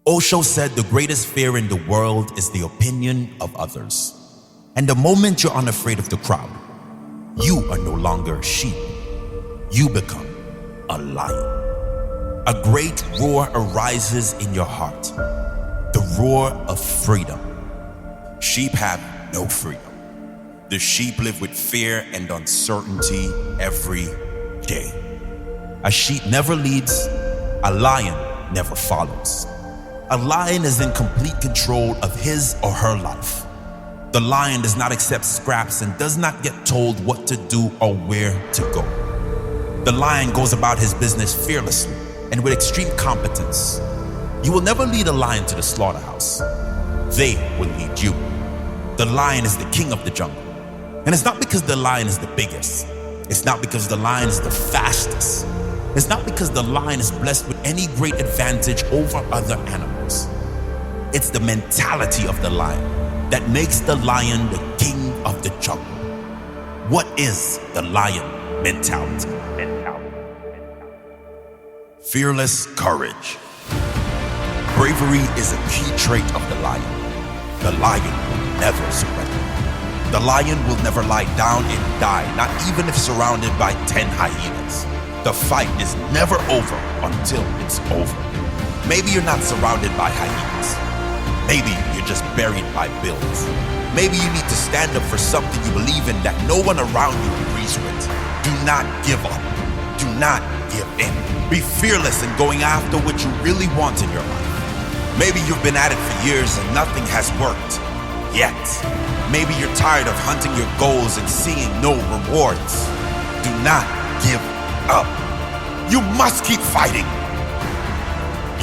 Osho said the greatest fear in the world is the opinion of others. And the moment you're unafraid of the crowd, you are no longer a sheep. You become a lion. A great roar arises in your heart, the roar of freedom. Sheep have no freedom. The sheep live with fear and uncertainty every day. A sheep never leads, a lion never follows. A lion is in complete control of his or her life. The lion does not accept scraps and does not get told what to do or where to go. The lion goes about his business fearlessly and with extreme competence. You will never lead a lion to the slaughterhouse. They will lead you. The lion is the king of the jungle. And it's not because the lion is the biggest. It's not because the lion is the fastest. It's not because the lion is blessed with any great advantage over other animals. It's the mentality of the lion that makes the lion the king of the jungle. What is the lion mentality? Fearless courage. Bravery is a key trait of the lion. The lion will never surrender. The lion will never lie down and die, not even if surrounded by 10 hyenas. The fight is never over until it's over. Maybe you're not surrounded by hyenas. Maybe you're just buried by bills. Maybe you need to stand up for something you believe in that no one around you agrees with. Do not give up. Do not give in. Be fearless in going after what you really want in your life. Maybe you've been at it for years and nothing has worked yet. Maybe you're tired of hunting your goals and seeing no rewards. Do not give up. You must keep fighting.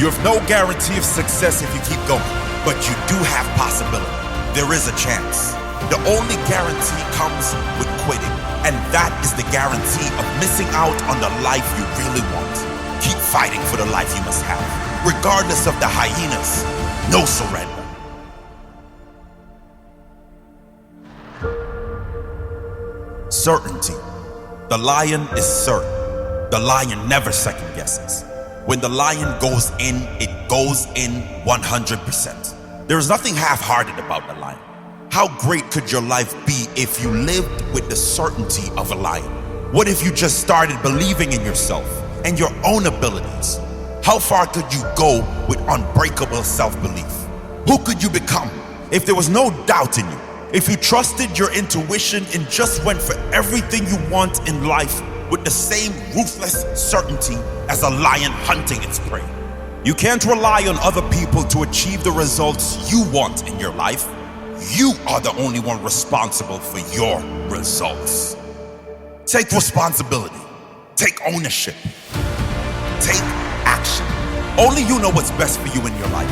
You have no guarantee of success if you keep going, but you do have possibility. There is a chance. The only guarantee comes with quitting, and that is the guarantee of missing out on the life you really want. Keep fighting for the life you must have, regardless of the hyenas. No surrender. Certainty. The lion is certain. The lion never second guesses. When the lion goes in, it goes in 100%. There is nothing half-hearted about the lion. How great could your life be if you lived with the certainty of a lion? What if you just started believing in yourself and your own abilities? How far could you go with unbreakable self-belief? Who could you become if there was no doubt in you? If you trusted your intuition and just went for everything you want in life with the same ruthless certainty as a lion hunting its prey. You can't rely on other people to achieve the results you want in your life. You are the only one responsible for your results. Take responsibility. Take ownership. Take action. Only you know what's best for you in your life.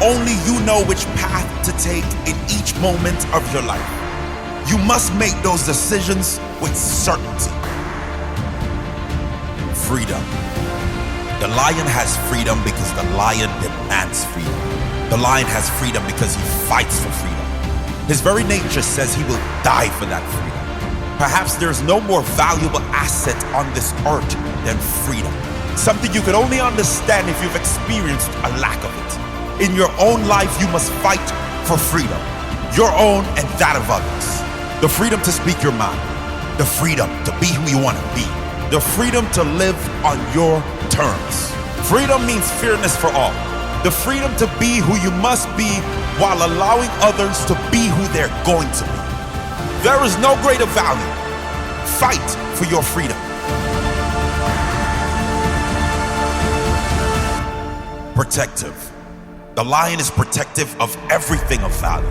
Only you know which path to take in each moment of your life. You must make those decisions with certainty. Freedom. The lion has freedom because the lion demands freedom. The lion has freedom because he fights for freedom. His very nature says he will die for that freedom. Perhaps there's no more valuable asset on this earth than freedom. Something you can only understand if you've experienced a lack of it. In your own life, you must fight for freedom. Your own and that of others. The freedom to speak your mind. The freedom to be who you want to be. The freedom to live on your terms. Freedom means fairness for all. The freedom to be who you must be while allowing others to be who they're going to be. There is no greater value. Fight for your freedom. Protective. The lion is protective of everything of value.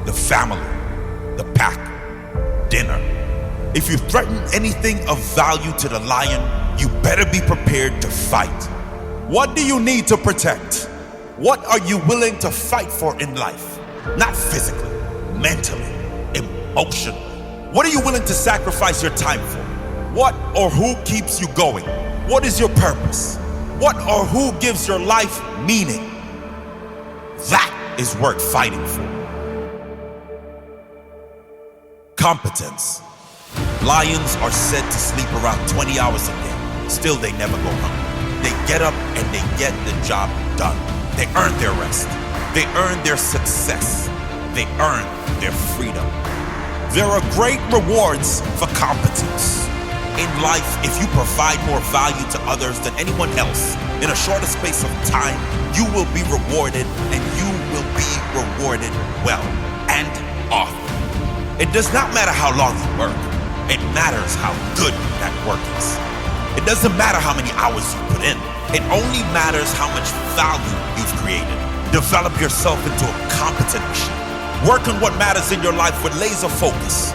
The family, the pack, dinner. If you threaten anything of value to the lion, you better be prepared to fight. What do you need to protect? What are you willing to fight for in life? Not physically, mentally, emotionally. What are you willing to sacrifice your time for? What or who keeps you going? What is your purpose? What or who gives your life meaning? That is worth fighting for. Competence. Lions are said to sleep around 20 hours a day. Still, they never go hungry. They get up and they get the job done. They earn their rest. They earn their success. They earn their freedom. There are great rewards for competence. In life, if you provide more value to others than anyone else in a shorter space of time, you will be rewarded, and you will be rewarded well and often. It does not matter how long you work. It matters how good that work is. It doesn't matter how many hours you put in. It only matters how much value you've created. Develop yourself into a competent machine. Work on what matters in your life with laser focus,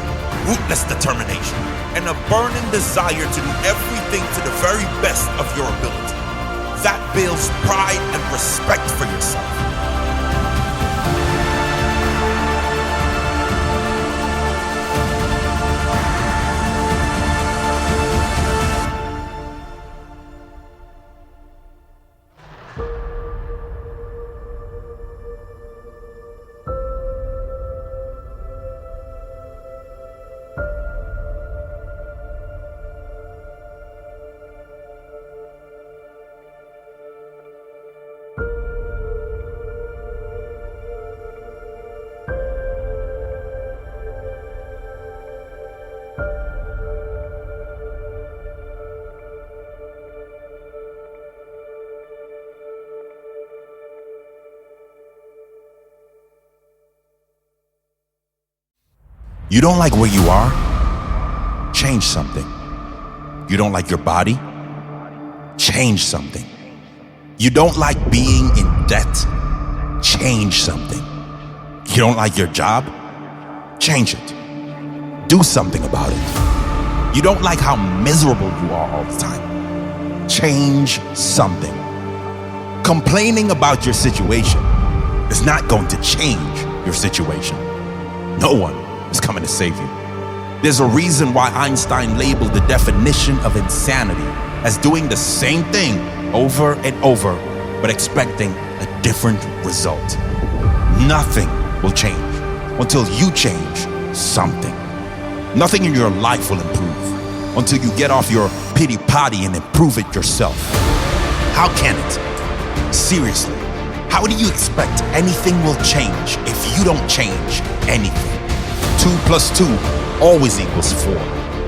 ruthless determination, and a burning desire to do everything to the very best of your ability. That builds pride and respect for yourself. You don't like where you are? Change something. You don't like your body? Change something. You don't like being in debt? Change something. You don't like your job? Change it. Do something about it. You don't like how miserable you are all the time? Change something. Complaining about your situation is not going to change your situation. No one is coming to save you. There's a reason why Einstein labeled the definition of insanity as doing the same thing over and over, but expecting a different result. Nothing will change until you change something. Nothing in your life will improve until you get off your pity potty and improve it yourself. How can it? Seriously, how do you expect anything will change if you don't change anything? 2 + 2 always equals 4.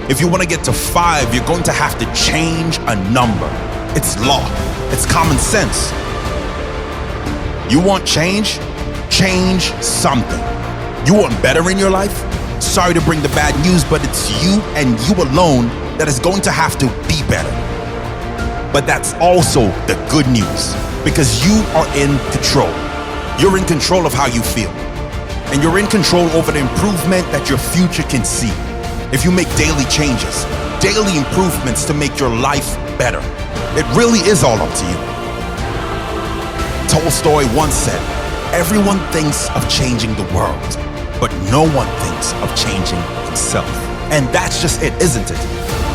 If you want to get to 5, you're going to have to change a number. It's law. It's common sense. You want change? Change something. You want better in your life? Sorry to bring the bad news, but it's you and you alone that is going to have to be better. But that's also the good news, because you are in control. You're in control of how you feel. And you're in control over the improvement that your future can see. If you make daily changes, daily improvements to make your life better, it really is all up to you. Tolstoy once said, "Everyone thinks of changing the world, but no one thinks of changing himself." And that's just it, isn't it?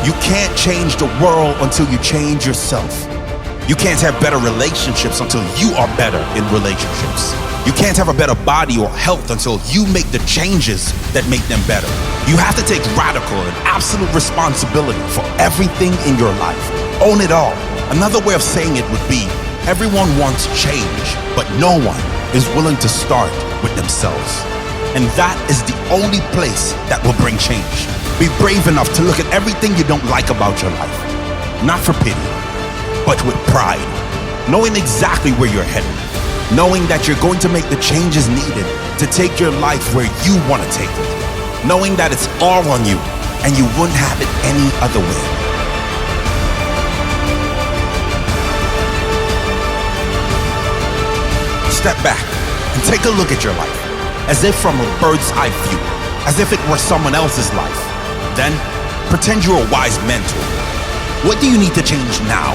You can't change the world until you change yourself. You can't have better relationships until you are better in relationships. You can't have a better body or health until you make the changes that make them better. You have to take radical and absolute responsibility for everything in your life. Own it all. Another way of saying it would be, everyone wants change, but no one is willing to start with themselves. And that is the only place that will bring change. Be brave enough to look at everything you don't like about your life. Not for pity, but with pride. Knowing exactly where you're headed. Knowing that you're going to make the changes needed to take your life where you want to take it. Knowing that it's all on you and you wouldn't have it any other way. Step back and take a look at your life, as if from a bird's eye view, as if it were someone else's life. Then, pretend you're a wise mentor. What do you need to change now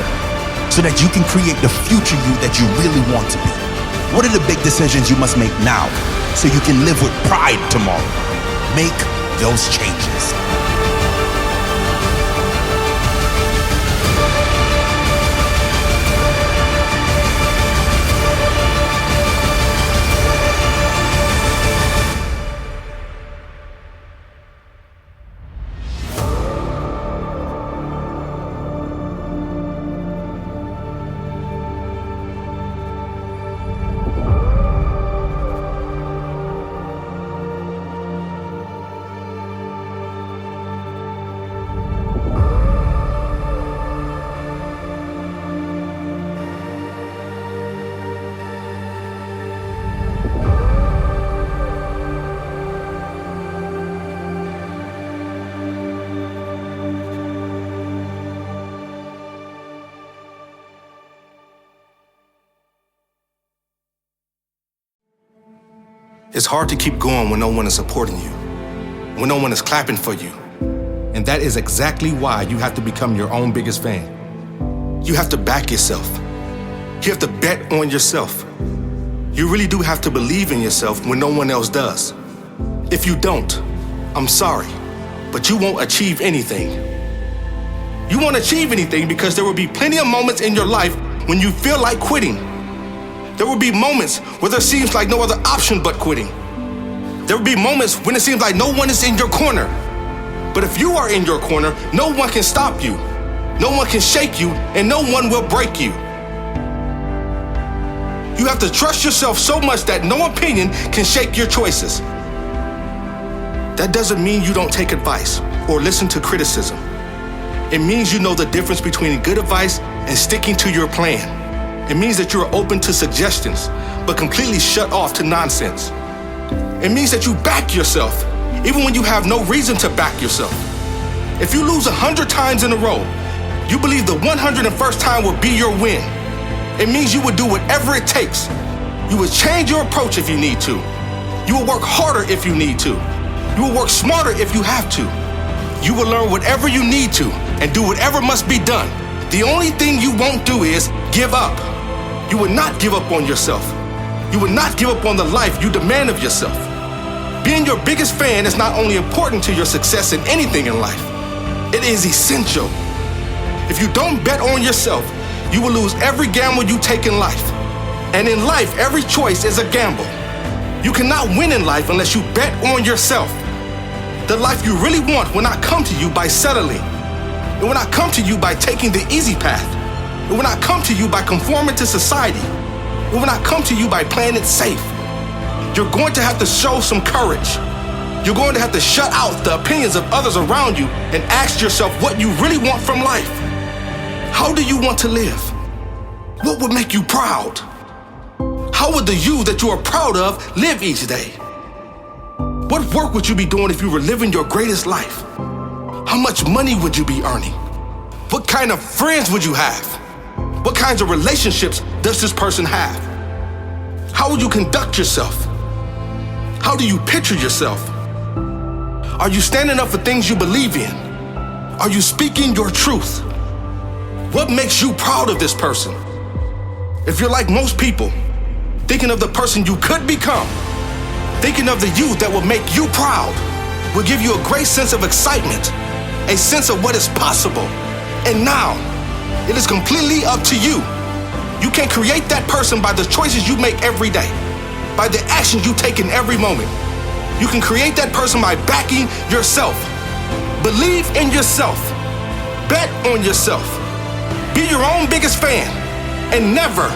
so that you can create the future you that you really want to be? What are the big decisions you must make now so you can live with pride tomorrow? Make those changes. It's hard to keep going when no one is supporting you, when no one is clapping for you. And that is exactly why you have to become your own biggest fan. You have to back yourself. You have to bet on yourself. You really do have to believe in yourself when no one else does. If you don't, I'm sorry, but you won't achieve anything. You won't achieve anything because there will be plenty of moments in your life when you feel like quitting. There will be moments where there seems like no other option but quitting. There will be moments when it seems like no one is in your corner. But if you are in your corner, no one can stop you. No one can shake you, and no one will break you. You have to trust yourself so much that no opinion can shake your choices. That doesn't mean you don't take advice or listen to criticism. It means you know the difference between good advice and sticking to your plan. It means that you are open to suggestions, but completely shut off to nonsense. It means that you back yourself, even when you have no reason to back yourself. If you lose 100 times in a row, you believe the 101st time will be your win. It means you would do whatever it takes. You would change your approach if you need to. You will work harder if you need to. You will work smarter if you have to. You will learn whatever you need to and do whatever must be done. The only thing you won't do is give up. You will not give up on yourself. You will not give up on the life you demand of yourself. Being your biggest fan is not only important to your success in anything in life, it is essential. If you don't bet on yourself, you will lose every gamble you take in life. And in life, every choice is a gamble. You cannot win in life unless you bet on yourself. The life you really want will not come to you by settling. It will not come to you by taking the easy path. It will not come to you by conforming to society. It will not come to you by playing it safe. You're going to have to show some courage. You're going to have to shut out the opinions of others around you and ask yourself what you really want from life. How do you want to live? What would make you proud? How would the you that you are proud of live each day? What work would you be doing if you were living your greatest life? How much money would you be earning? What kind of friends would you have? What kinds of relationships does this person have? How would you conduct yourself? How do you picture yourself? Are you standing up for things you believe in? Are you speaking your truth? What makes you proud of this person? If you're like most people, thinking of the person you could become, thinking of the you that will make you proud, will give you a great sense of excitement, a sense of what is possible. And now, it is completely up to you. You can create that person by the choices you make every day, by the actions you take in every moment. You can create that person by backing yourself. Believe in yourself. Bet on yourself. Be your own biggest fan and never,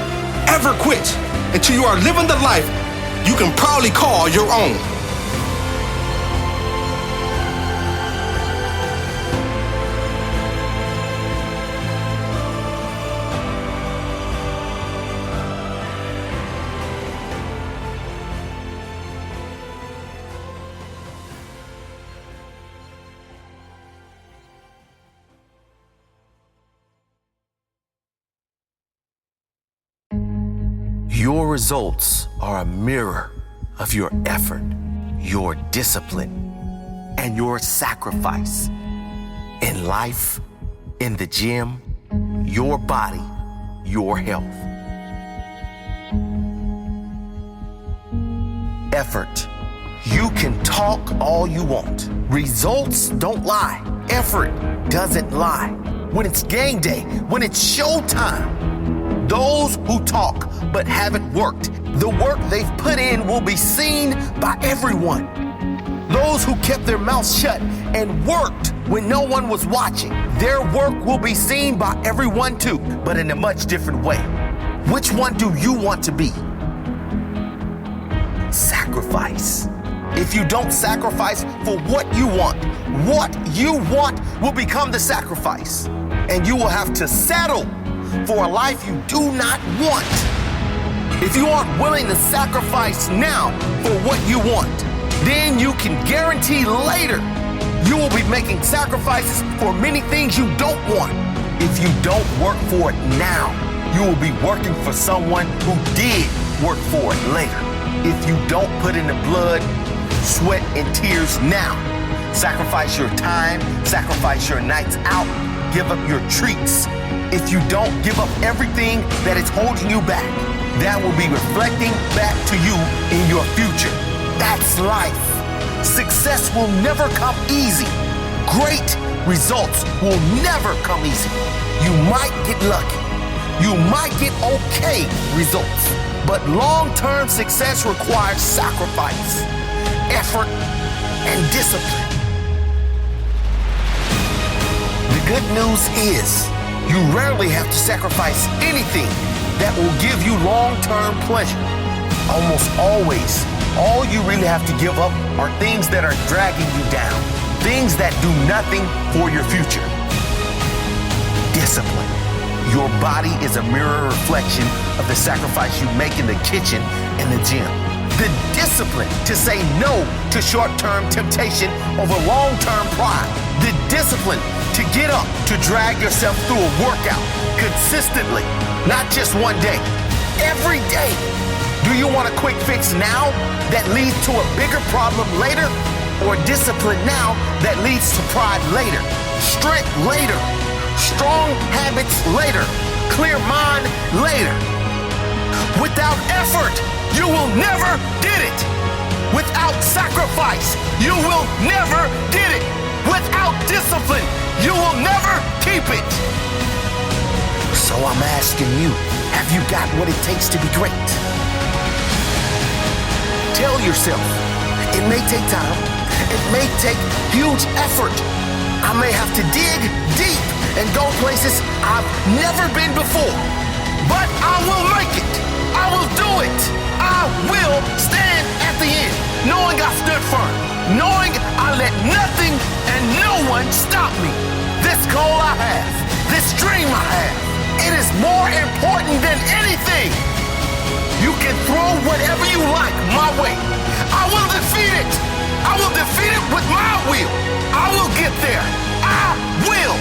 ever quit until you are living the life you can proudly call your own. Your results are a mirror of your effort, your discipline, and your sacrifice. In life, in the gym, your body, your health. Effort. You can talk all you want. Results don't lie. Effort doesn't lie. When it's game day, when it's showtime, those who talk but haven't worked, the work they've put in will be seen by everyone. Those who kept their mouths shut and worked when no one was watching, their work will be seen by everyone too, but in a much different way. Which one do you want to be? Sacrifice. If you don't sacrifice for what you want will become the sacrifice. And you will have to settle for a life you do not want. If you aren't willing to sacrifice now for what you want, then you can guarantee later you will be making sacrifices for many things you don't want. If you don't work for it now, you will be working for someone who did work for it later. If you don't put in the blood, sweat, and tears now, sacrifice your time, sacrifice your nights out, give up your treats. If you don't give up everything that is holding you back, that will be reflecting back to you in your future. That's life. Success will never come easy. Great results will never come easy. You might get lucky. You might get okay results. But long-term success requires sacrifice, effort, and discipline. The good news is you rarely have to sacrifice anything that will give you long-term pleasure. Almost always, all you really have to give up are things that are dragging you down, things that do nothing for your future. Discipline. Your body is a mirror reflection of the sacrifice you make in the kitchen and the gym. The discipline to say no to short-term temptation over long-term pride. The discipline to get up, to drag yourself through a workout consistently, not just one day, every day. Do you want a quick fix now that leads to a bigger problem later? Or discipline now that leads to pride later, strength later, strong habits later, clear mind later? Without effort, you will never get it. Without sacrifice, you will never get it. Without discipline, you will never keep it. So I'm asking you, have you got what it takes to be great? Tell yourself, it may take time, it may take huge effort. I may have to dig deep and go places I've never been before, but I will make it. I will do it. I will stand at the end, knowing I stood firm, knowing I let nothing and no one stop me. This goal I have, this dream I have, it is more important than anything. You can throw whatever you like my way. I will defeat it. I will defeat it with my will. I will get there. I will.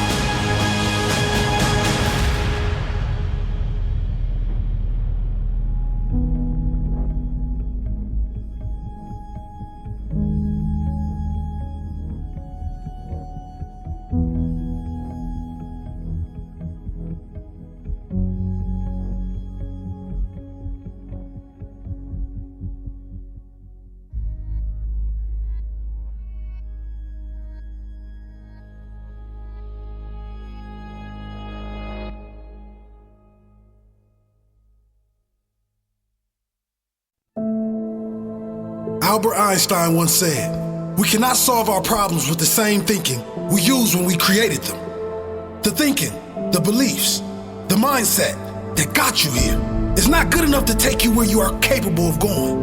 Albert Einstein once said, "We cannot solve our problems with the same thinking we used when we created them." The thinking, the beliefs, the mindset that got you here is not good enough to take you where you are capable of going.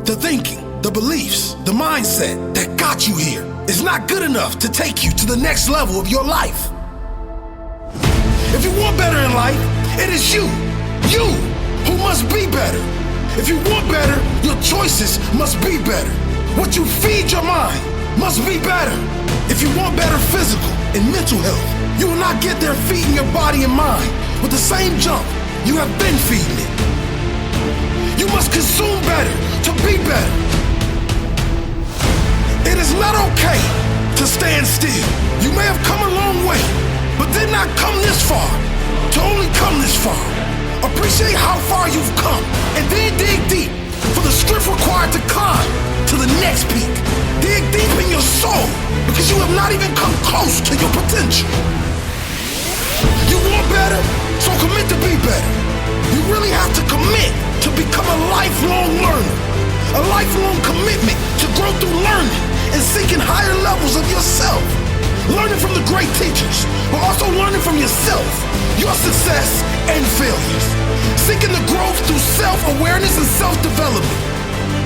The thinking, the beliefs, the mindset that got you here is not good enough to take you to the next level of your life. If you want better in life, it is you who must be better. If you want better, your choices must be better. What you feed your mind must be better. If you want better physical and mental health, you will not get there feeding your body and mind with the same junk you have been feeding it. You must consume better to be better. It is not okay to stand still. You may have come a long way, but did not come this far to only come this far. Appreciate how far you've come, and then dig deep for the strength required to climb to the next peak. Dig deep in your soul, because you have not even come close to your potential. You want better, so commit to be better. You really have to commit to become a lifelong learner. A lifelong commitment to grow through learning and seeking higher levels of yourself. Learning from the great teachers, but also learning from yourself, your success and failures. Seeking the growth through self-awareness and self-development.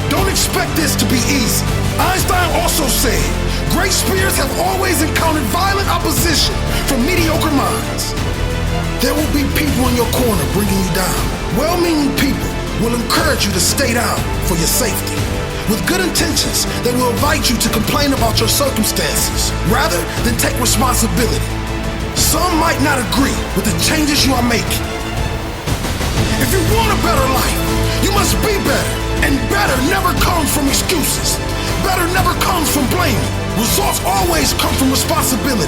Don't expect this to be easy. Einstein also said, great spirits have always encountered violent opposition from mediocre minds. There will be people in your corner bringing you down. Well-meaning people will encourage you to stay down for your safety. With good intentions, they will invite you to complain about your circumstances rather than take responsibility. Some might not agree with the changes you are making. If you want a better life, you must never comes from excuses. Better never comes from blaming. Results always come from responsibility.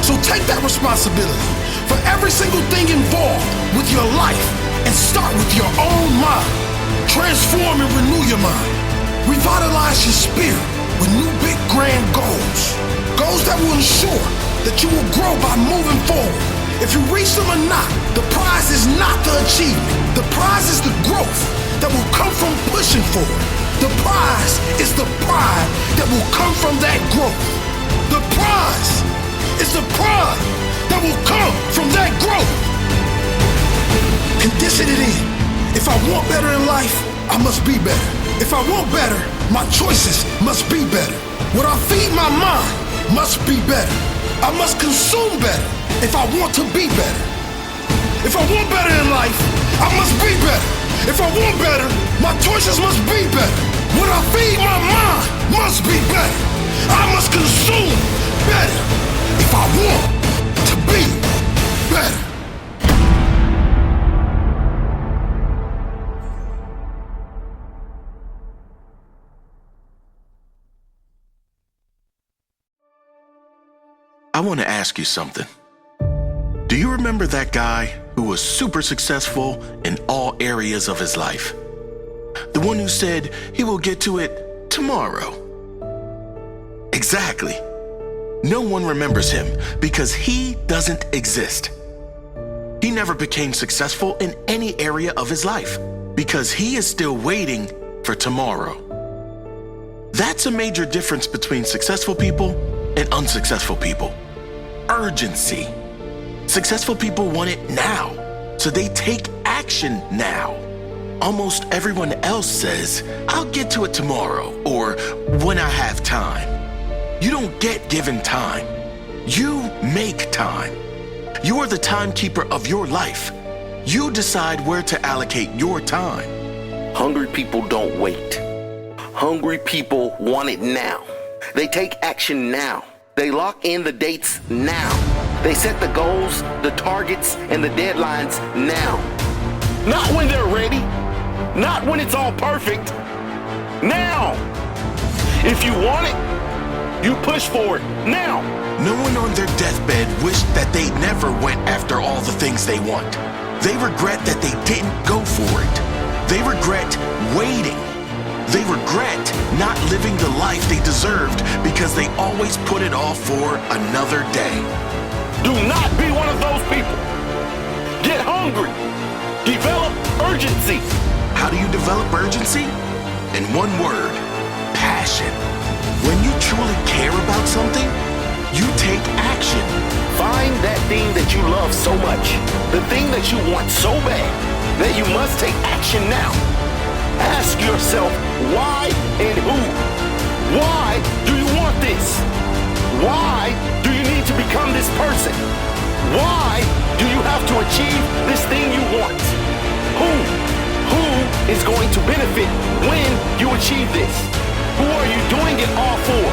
So take that responsibility for every single thing involved with your life and start with your own mind. Transform and renew your mind. Revitalize your spirit with new big grand goals. Goals that will ensure that you will grow by moving forward. If you reach them or not, the prize is not the achievement. The prize is the growth that will come from pushing forward. The prize is the pride that will come from that growth. The prize is the pride that will come from that growth. Condition it in. If I want better in life, I must be better. If I want better, my choices must be better. What I feed my mind must be better. I must consume better if I want to be better. If I want better in life, I must be better. If I want better, my choices must be better. What I feed my mind must be better. I must consume better if I want to be better. I want to ask you something. Do you remember that guy who was super successful in all areas of his life? The one who said he will get to it tomorrow. Exactly. No one remembers him because he doesn't exist. He never became successful in any area of his life because he is still waiting for tomorrow. That's a major difference between successful people and unsuccessful people. Urgency. Successful people want it now, so they take action now. Almost everyone else says, I'll get to it tomorrow, or when I have time. You don't get given time. You make time. You are the timekeeper of your life. You decide where to allocate your time. Hungry people don't wait. Hungry people want it now. They take action now. They lock in the dates now. They set the goals, the targets, and the deadlines now. Not when they're ready. Not when it's all perfect. Now. If you want it, you push for it now. No one on their deathbed wished that they never went after all the things they want. They regret that they didn't go for it. They regret waiting. They regret not living the life they deserved because they always put it off for another day. Do not be one of those people. Get hungry. Develop urgency. How do you develop urgency? In one word, passion. When you truly care about something, you take action. Find that thing that you love so much, the thing that you want so bad, that you must take action now. Ask yourself why and who. Why do you want this? Why do you need to become this person? Why do you have to achieve this thing you want? Who is going to benefit when you achieve this? Who are you doing it all for?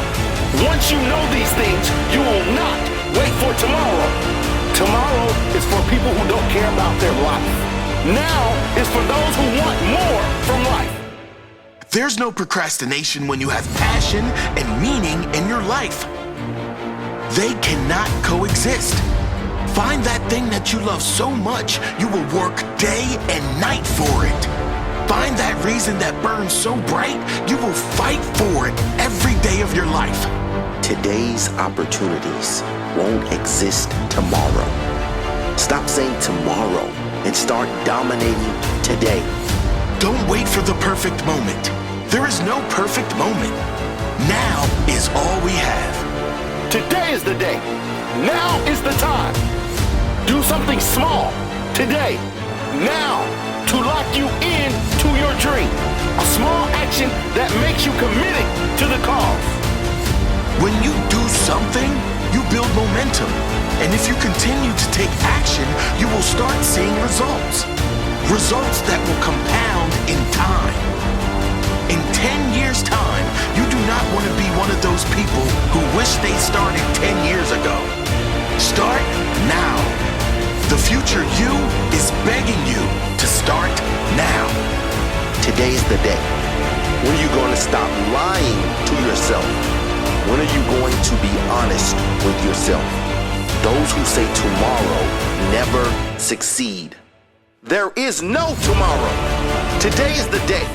Once you know these things, you will not wait for tomorrow. Tomorrow is for people who don't care about their life. Now is for those who want more from life. There's no procrastination when you have passion and meaning in your life. They cannot coexist. Find that thing that you love so much, you will work day and night for it. Find that reason that burns so bright, you will fight for it every day of your life. Today's opportunities won't exist tomorrow. Stop saying tomorrow and start dominating today. Don't wait for the perfect moment. There is no perfect moment. Now is all we have. Today is the day. Now is the time. Do something small today. Now to lock you in to your dream. A small action that makes you committed to the cause. When you do something, you build momentum. And if you continue to take action, you will start seeing results. Results that will compound in time. In 10 years' time, you do not want to be one of those people who wish they started 10 years ago. Start now. The future you is begging you to start now. Today's the day. When are you going to stop lying to yourself? When are you going to be honest with yourself? Those who say tomorrow never succeed. There is no tomorrow. Today is the day.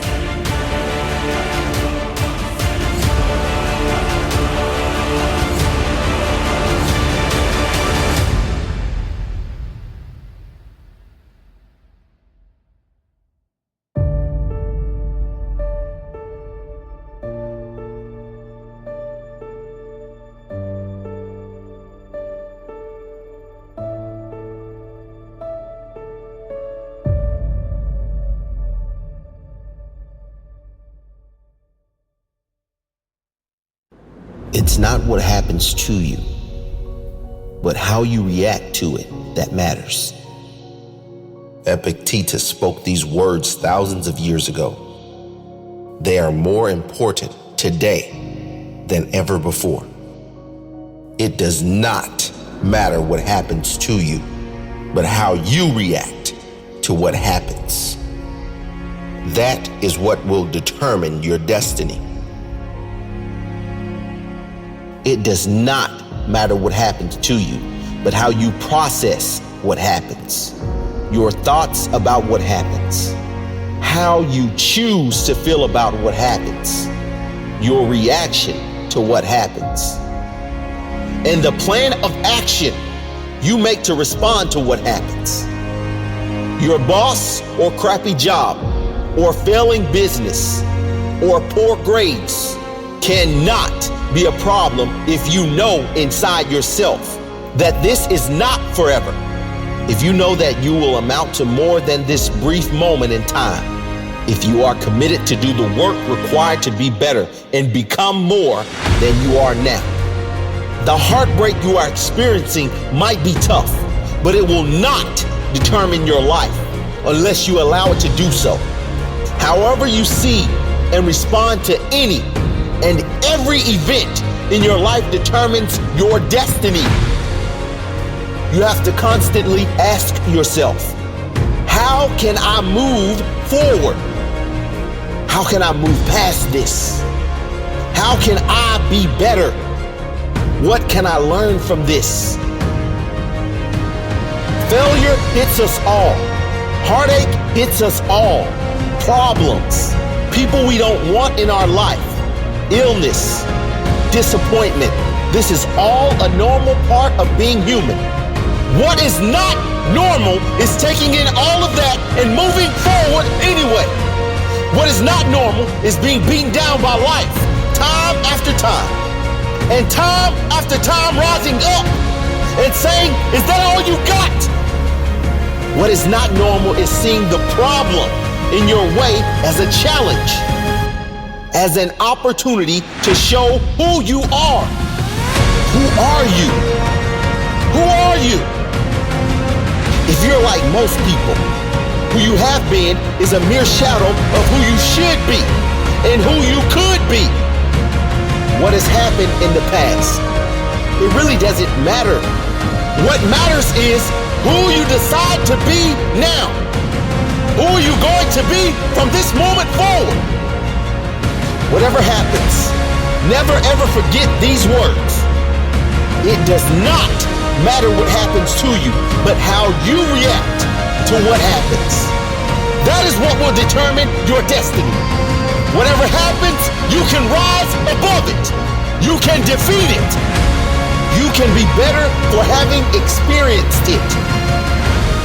It's not what happens to you, but how you react to it that matters. Epictetus spoke these words thousands of years ago. They are more important today than ever before. It does not matter what happens to you, but how you react to what happens. That is what will determine your destiny. It does not matter what happens to you, but how you process what happens. Your thoughts about what happens. How you choose to feel about what happens. Your reaction to what happens. And the plan of action you make to respond to what happens. Your boss or crappy job or failing business or poor grades cannot be a problem if you know inside yourself that this is not forever. If you know that you will amount to more than this brief moment in time, if you are committed to do the work required to be better and become more than you are now. The heartbreak you are experiencing might be tough, but it will not determine your life unless you allow it to do so. However you see and respond to any and every event in your life determines your destiny. You have to constantly ask yourself, how can I move forward? How can I move past this? How can I be better? What can I learn from this? Failure hits us all. Heartache hits us all. Problems, people we don't want in our life. Illness, disappointment. This is all a normal part of being human. What is not normal is taking in all of that and moving forward anyway. What is not normal is being beaten down by life time after time. And time after time rising up and saying, is that all you got? What is not normal is seeing the problem in your way as a challenge, as an opportunity to show who you are. Who are you? Who are you? If you're like most people, who you have been is a mere shadow of who you should be and who you could be. What has happened in the past, it really doesn't matter. What matters is who you decide to be now. Who are you going to be from this moment forward? Whatever happens, never ever forget these words. It does not matter what happens to you, but how you react to what happens. That is what will determine your destiny. Whatever happens, you can rise above it. You can defeat it. You can be better for having experienced it.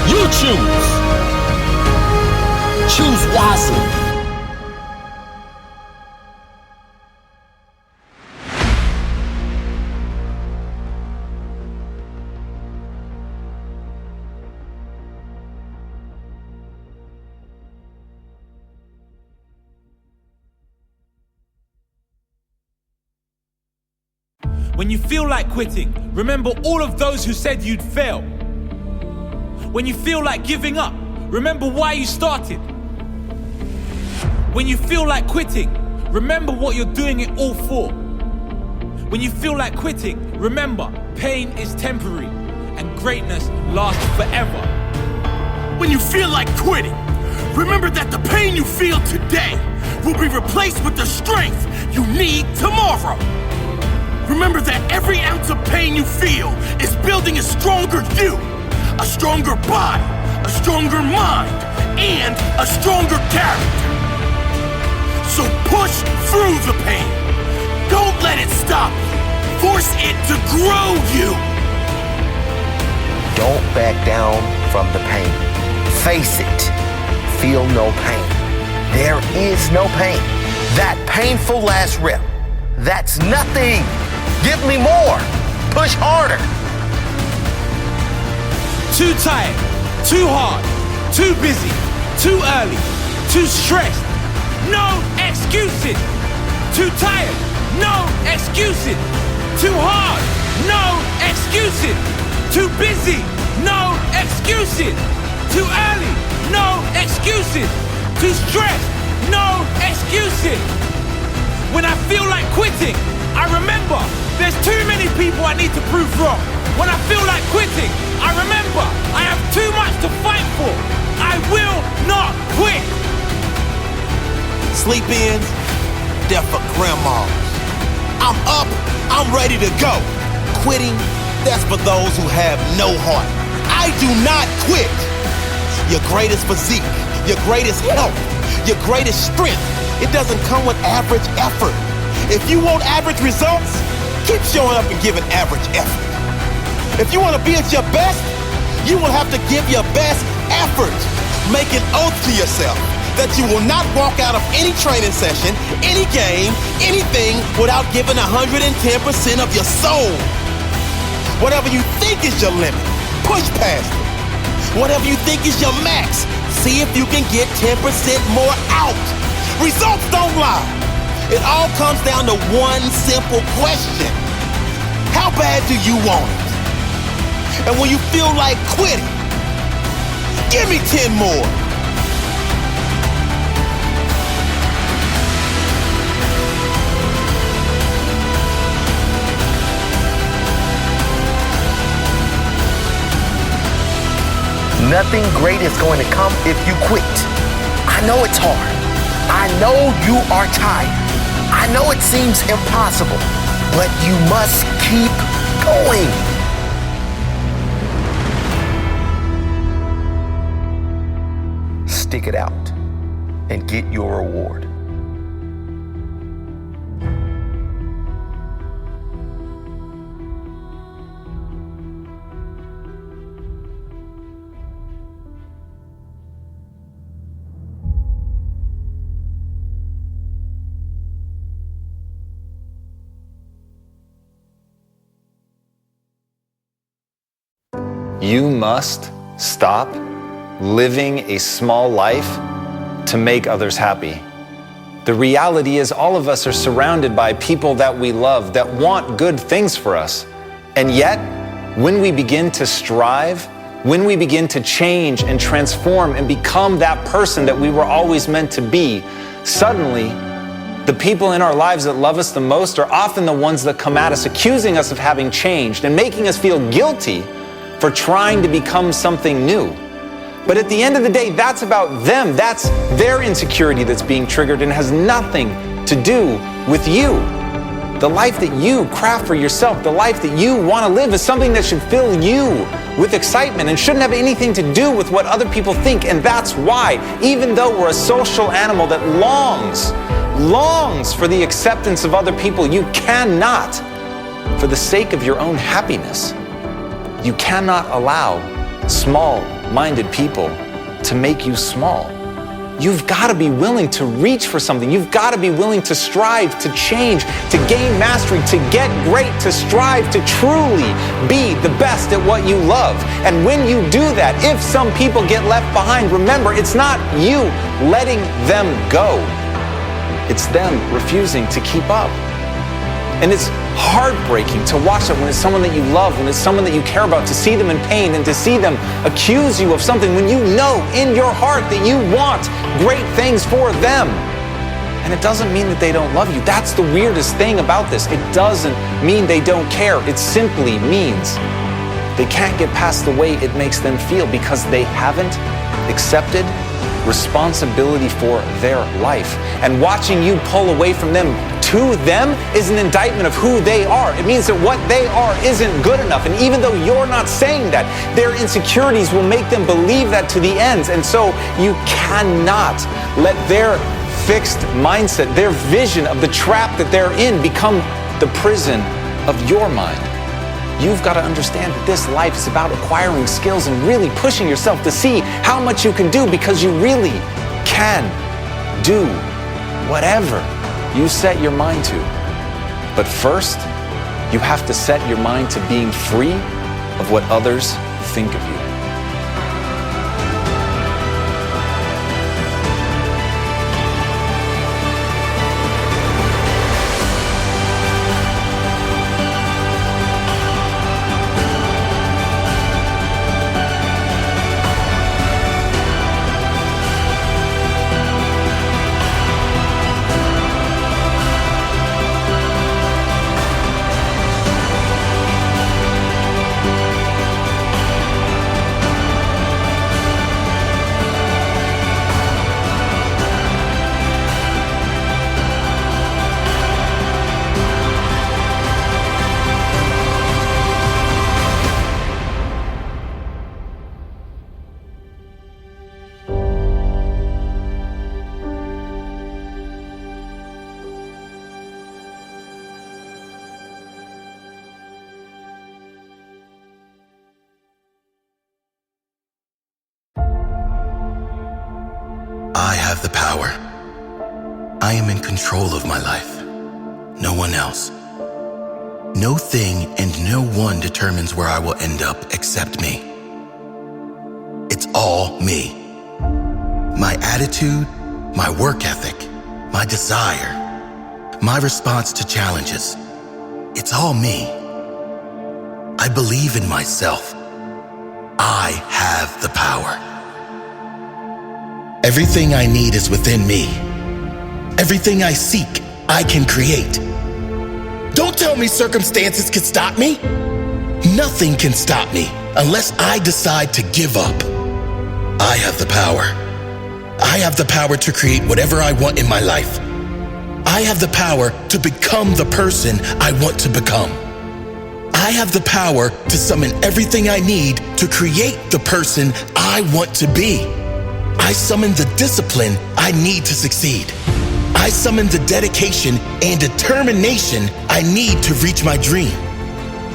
You choose. Choose wisely. When you feel like quitting, remember all of those who said you'd fail. When you feel like giving up, remember why you started. When you feel like quitting, remember what you're doing it all for. When you feel like quitting, remember pain is temporary and greatness lasts forever. When you feel like quitting, remember that the pain you feel today will be replaced replaced with the strength you need tomorrow. Remember that every ounce of pain you feel is building a stronger you, a stronger body, a stronger mind, and a stronger character. So push through the pain. Don't let it stop you. Force it to grow you. Don't back down from the pain. Face it. Feel no pain. There is no pain. That painful last rep, that's nothing. Give me more. Push harder. Too tired, too hard, too busy, too early, too stressed. No excuses. Too tired, no excuses. Too hard, no excuses. Too busy, no excuses. Too early, no excuses. Too stressed, no excuses. When I feel like quitting, I remember there's too many people I need to prove wrong. When I feel like quitting, I remember I have too much to fight for. I will not quit. Sleep-ins, they're for grandmas. I'm up, I'm ready to go. Quitting, that's for those who have no heart. I do not quit. Your greatest physique, your greatest health, your greatest strength, it doesn't come with average effort. If you want average results, keep showing up and giving average effort. If you want to be at your best, you will have to give your best effort. Make an oath to yourself that you will not walk out of any training session, any game, anything without giving 110% of your soul. Whatever you think is your limit, push past it. Whatever you think is your max, see if you can get 10% more out. Results don't lie. It all comes down to one simple question. How bad do you want it? And when you feel like quitting, give me 10 more. Nothing great is going to come if you quit. I know it's hard. I know you are tired. I know it seems impossible, but you must keep going. Stick it out and get your reward. You must stop living a small life to make others happy. The reality is all of us are surrounded by people that we love, that want good things for us. And yet, when we begin to strive, when we begin to change and transform and become that person that we were always meant to be, suddenly, the people in our lives that love us the most are often the ones that come at us, accusing us of having changed and making us feel guilty for trying to become something new. But at the end of the day, that's about them. That's their insecurity that's being triggered and has nothing to do with you. The life that you craft for yourself, the life that you want to live is something that should fill you with excitement and shouldn't have anything to do with what other people think. And that's why, even though we're a social animal that longs for the acceptance of other people, you cannot, for the sake of your own happiness, you cannot allow small-minded people to make you small. You've got to be willing to reach for something. You've got to be willing to strive, to change, to gain mastery, to get great, to strive, to truly be the best at what you love. And when you do that, if some people get left behind, remember, it's not you letting them go. It's them refusing to keep up. And it's heartbreaking to watch that when it's someone that you love, when it's someone that you care about, to see them in pain and to see them accuse you of something when you know in your heart that you want great things for them. And it doesn't mean that they don't love you. That's the weirdest thing about this. It doesn't mean they don't care. It simply means they can't get past the way it makes them feel because they haven't accepted responsibility for their life. And watching you pull away from them to them is an indictment of who they are. It means that what they are isn't good enough. And even though you're not saying that, their insecurities will make them believe that to the ends. And so you cannot let their fixed mindset, their vision of the trap that they're in, become the prison of your mind. You've got to understand that this life is about acquiring skills and really pushing yourself to see how much you can do, because you really can do whatever you set your mind to. But first, you have to set your mind to being free of what others think of you. I have the power. I am in control of my life. No one else. No thing and no one determines where I will end up except me. It's all me. My attitude, my work ethic, my desire, my response to challenges. It's all me. I believe in myself. I have the power. Everything I need is within me. Everything I seek, I can create. Don't tell me circumstances can stop me. Nothing can stop me unless I decide to give up. I have the power. I have the power to create whatever I want in my life. I have the power to become the person I want to become. I have the power to summon everything I need to create the person I want to be. I summon the discipline I need to succeed. I summon the dedication and determination I need to reach my dream.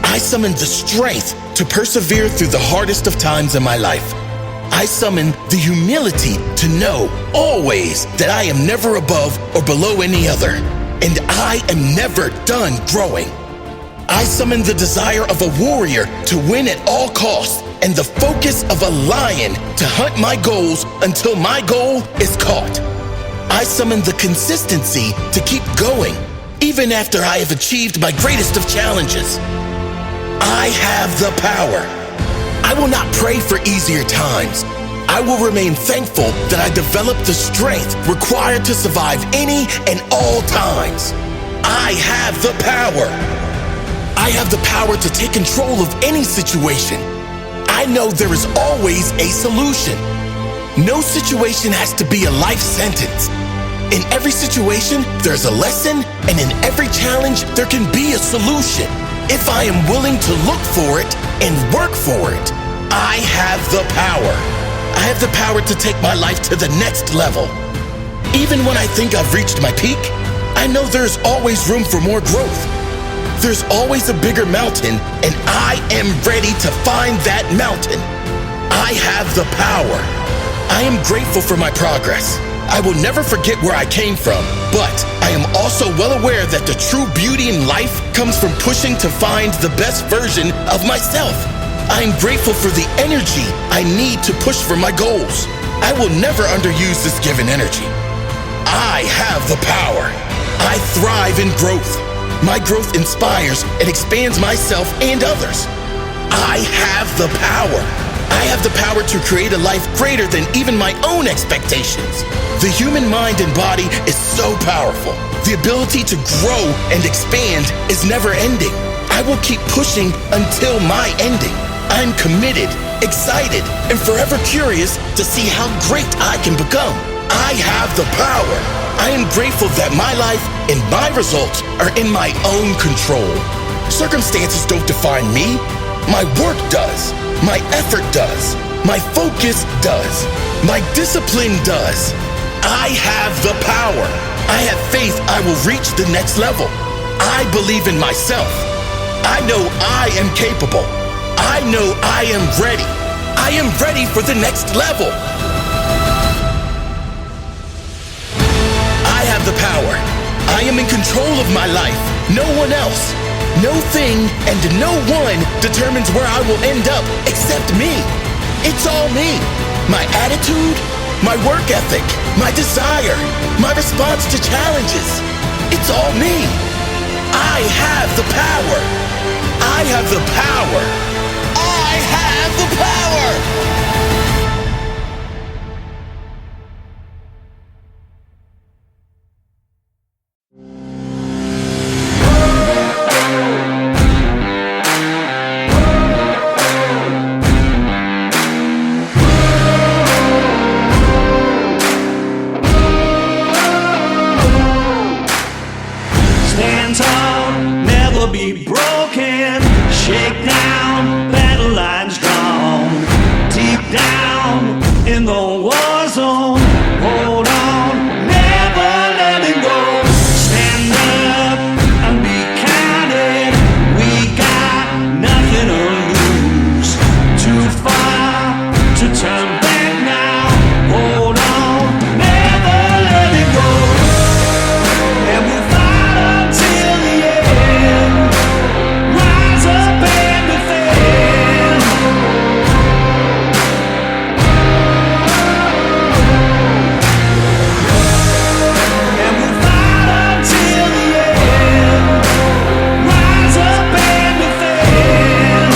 I summon the strength to persevere through the hardest of times in my life. I summon the humility to know always that I am never above or below any other, and I am never done growing. I summon the desire of a warrior to win at all costs, and the focus of a lion to hunt my goals until my goal is caught. I summon the consistency to keep going, even after I have achieved my greatest of challenges. I have the power. I will not pray for easier times. I will remain thankful that I developed the strength required to survive any and all times. I have the power. I have the power to take control of any situation. I know there is always a solution. No situation has to be a life sentence. In every situation, there's a lesson, and in every challenge, there can be a solution. If I am willing to look for it and work for it, I have the power. I have the power to take my life to the next level. Even when I think I've reached my peak, I know there's always room for more growth. There's always a bigger mountain, and I am ready to find that mountain. I have the power. I am grateful for my progress. I will never forget where I came from, but I am also well aware that the true beauty in life comes from pushing to find the best version of myself. I am grateful for the energy I need to push for my goals. I will never underuse this given energy. I have the power. I thrive in growth. My growth inspires and expands myself and others. I have the power. I have the power to create a life greater than even my own expectations. The human mind and body is so powerful. The ability to grow and expand is never ending. I will keep pushing until my ending. I'm committed excited, and forever curious to see how great I can become. I have the power. I am grateful that my life and my results are in my own control. Circumstances don't define me. My work does. My effort does. My focus does. My discipline does. I have the power. I have faith I will reach the next level. I believe in myself. I know I am capable. I know I am ready. I am ready for the next level. I have the power. I am in control of my life. No one else. No thing and no one determines where I will end up except me. It's all me. My attitude, my work ethic, my desire, my response to challenges. It's all me. I have the power. I have the power. I have the power. Stand tall, never be broken. Shake down, battle lines drawn. Deep down in the war zone. Hold on, never letting go. Stand up and be counted. We got nothing to lose. Too far to turn back now. Hold on, never let it go. And we'll fight until the end. Rise up and defend. And we'll fight until the end. Rise up and defend.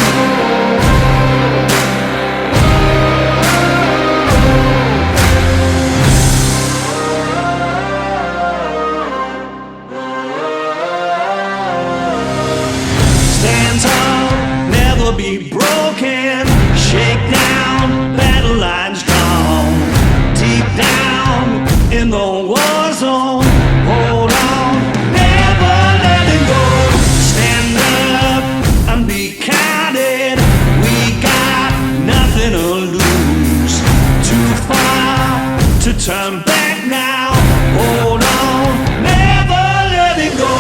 Stand tall, never be broken. Shake down, battle lines drawn. Deep down in the war zone. Hold on, never letting go. Stand up and be counted. We got nothing to lose. Too far to turn back now. Hold on, never let it go.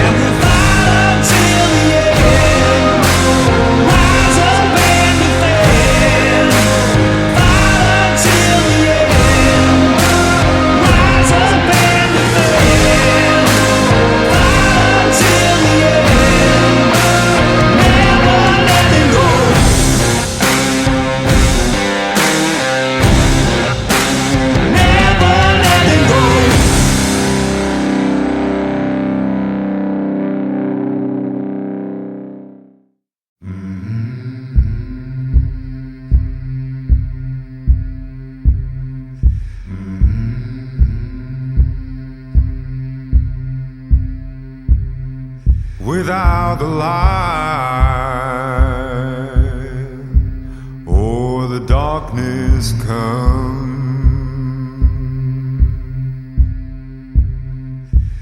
And we'll fight until the end. Rise up and defend. Fight until the end. Rise up and defend. Fight until the end. Never letting go. Never letting go. Without the light or the darkness come,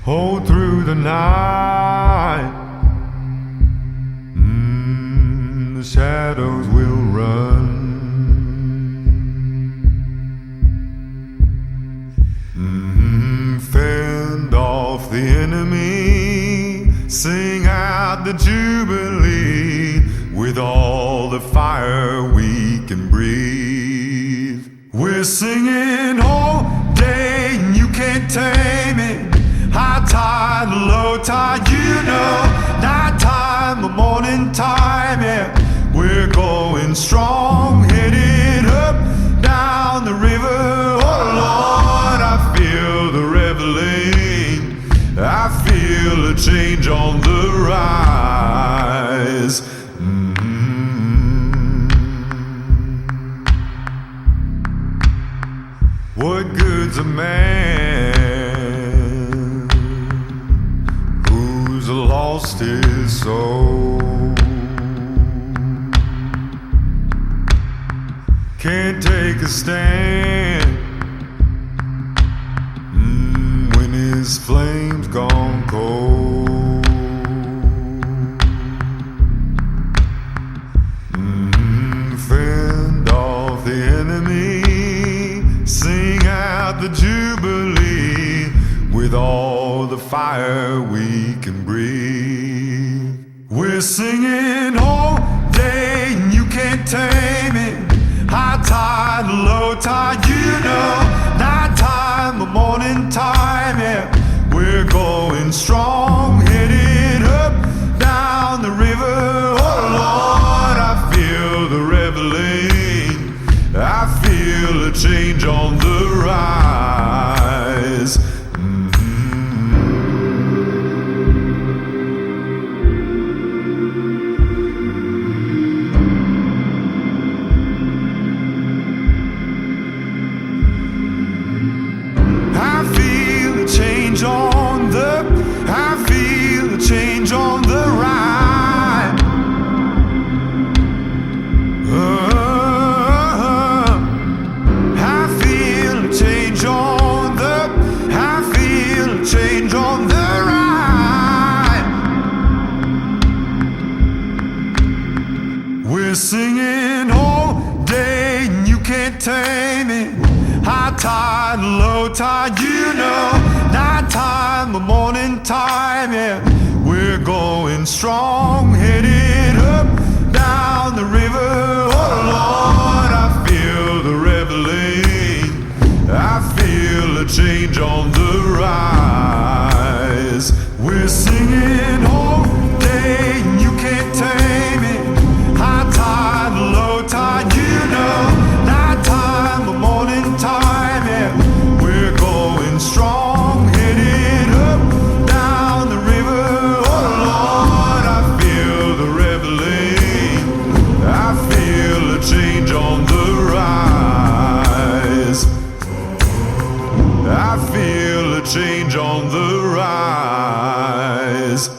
hold through the night, the shadows will run. Fend off the enemy, sing out the jubilee with all the fire we can breathe. We're singing all day and you can't tame it. High tide, low tide, you know. Night time, the morning time, yeah. We're going strong, heading up, down the river. Oh Lord, I feel the reveling. I feel a change on the rise. What good's a man who's lost his soul? a stand. When his flame's gone cold. Friend of the enemy, sing out the jubilee with all the fire we can breathe. We're singing all day and you can't tame it. High tide, low tide, you know. Night time, the morning time, yeah. We're going strong, headed up, down the river. Oh Lord, I feel the reveling. I feel a change on the rise. I feel a change on the ride. I feel a change on the, I feel a change on the ride. We're singing all day and you can't tame it. High tide, low tide, you know. Night time, the morning time, yeah. We're going strong, headed up, down the river. Oh Lord, I feel the reveling. I feel a change on the rise. We're singing all day, and you can't tame it. High tide, low tide, you know. Night time, the morning time, yeah. We're going strong, headed up, down the river. Oh Lord, I feel the reveling. I feel a change on the rise. I feel a change on the rise.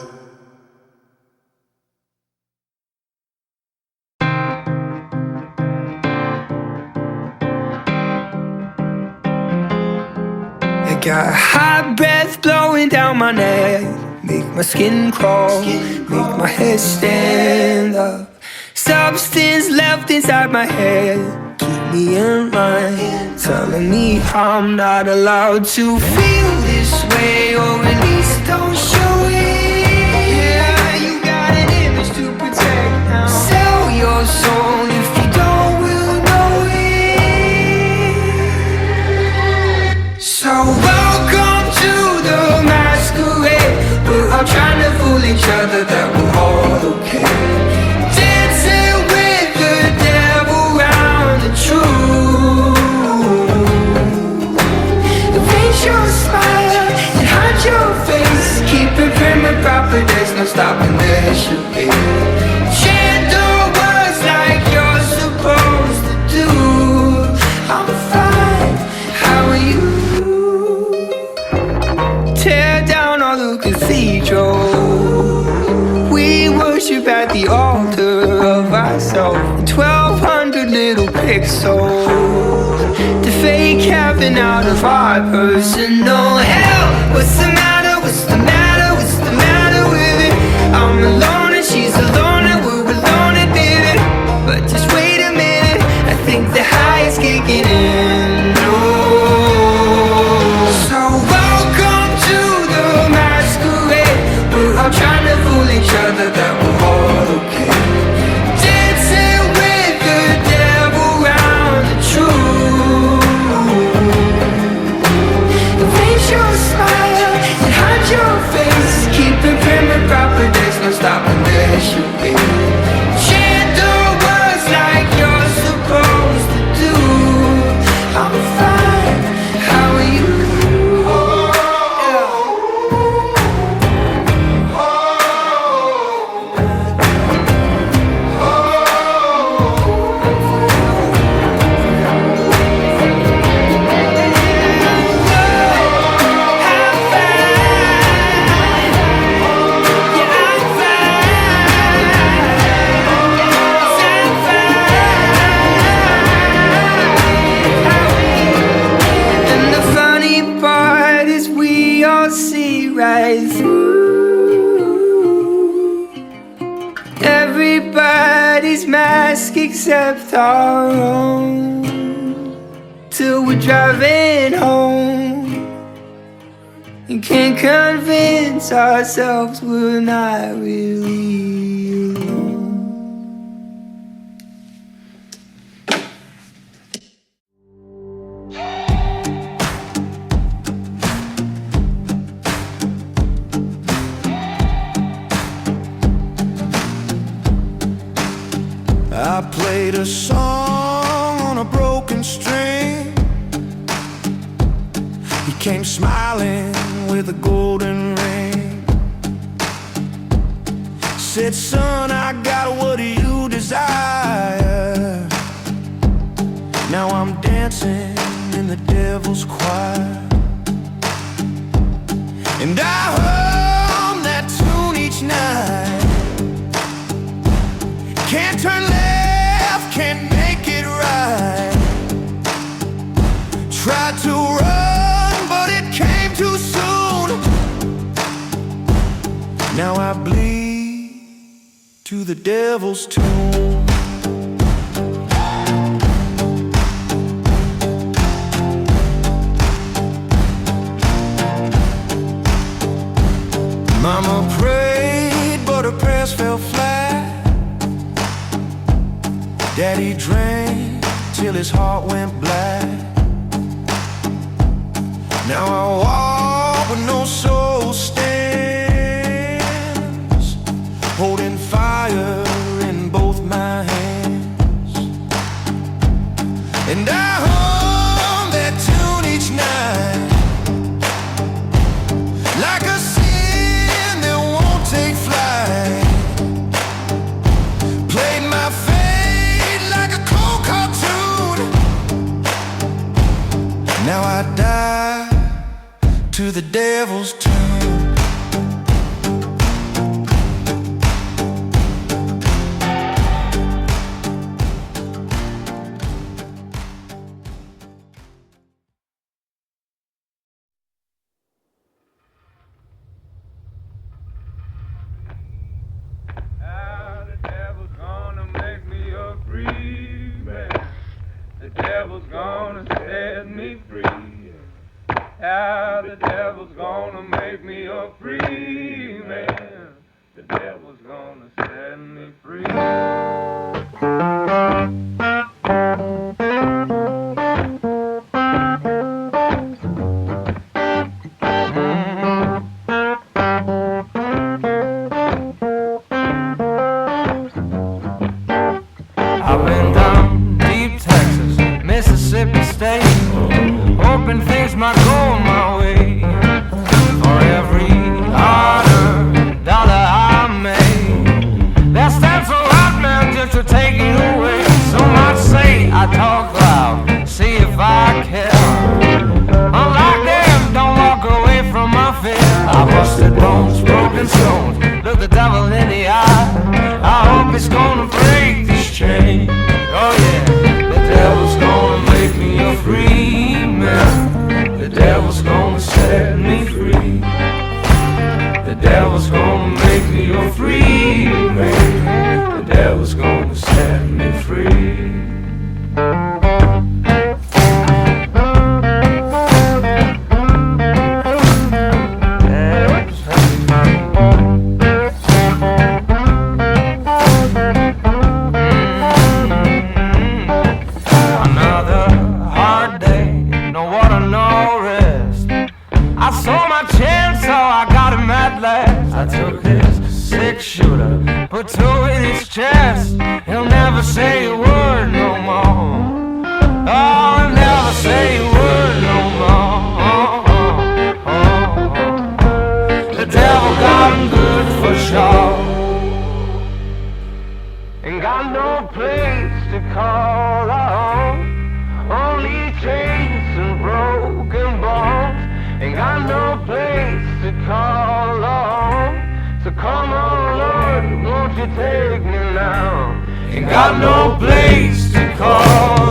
Got hot breath blowing down my neck, make my skin crawl, make my hair stand up. Substance left inside my head, keep me in line, telling me I'm not allowed to feel this way, or at least don't show it. Yeah, you got an image to protect now. Sell your soul if you don't, we'll know it. So welcome to the masquerade. We're all trying to fool each other that we're all okay. Dancing with the devil round the truth. Erase your smile and hide your face. Keep it prim and proper, there's no stopping, there should be. Chant the words like you're supposed to do. I'm fine, how are you? Tear down all the cathedrals. We worship at the altar of ourselves. 1,200 little pixels. The fake heaven out of our personal hell. What's the matter? What's the matter? What's the matter with it? I'm alone and she's alone and we're alone admitted. But just wait a minute, I think the high is kicking in. I'm trying to fool each other that we're all okay. Dancing with the devil round the truth. Erase your smile and hide your face. Keep it prim and proper, there's no stopping, there should be. all see right through everybody's mask except our own, till we're driving home and can't convince ourselves we're not really alone. I played a song on a broken string. He came smiling with a golden ring. Said, son, I got what you desire. Now I'm dancing in the devil's choir, and I hum that tune each night. Can't turn left, can't make it right. Tried to run, but it came too soon. Now I bleed to the devil's tune. Mama prayed, but her prayers fell flat. Daddy drank till his heart went black. Now I walk with no soul stands, holding fire in both my hands, and I hum that tune each night, like a sin that won't take flight. Played my fate like a cold cartoon. Now I die to the devil's tune. The devil's gonna make me a free man. The devil's gonna set me free. How the devil's gonna make me a free man. The devil's gonna set me free. I've been down deep Texas, Mississippi State, hoping things might go my way. For every $100 I made, that stands a lot, man, just to take it away. Some might say I talk loud, see if I care. Unlike them, don't walk away from my fear. I busted bones, broken stones, look the devil in the eye. I hope it's gonna break this chain. Oh yeah, the devil's gonna make me a free man. The devil's gonna set me free. The devil's gonna make me a free man. The devil's gonna set me free. I took his 6-shooter, put 2 in his chest. He'll never say a word no more. Oh, he'll never say a word no more. The devil got him good for sure. Ain't got no place to call home, only chains and broken bones. Ain't got no place to call home, so come on, Lord, won't you take me now? Ain't got no place to call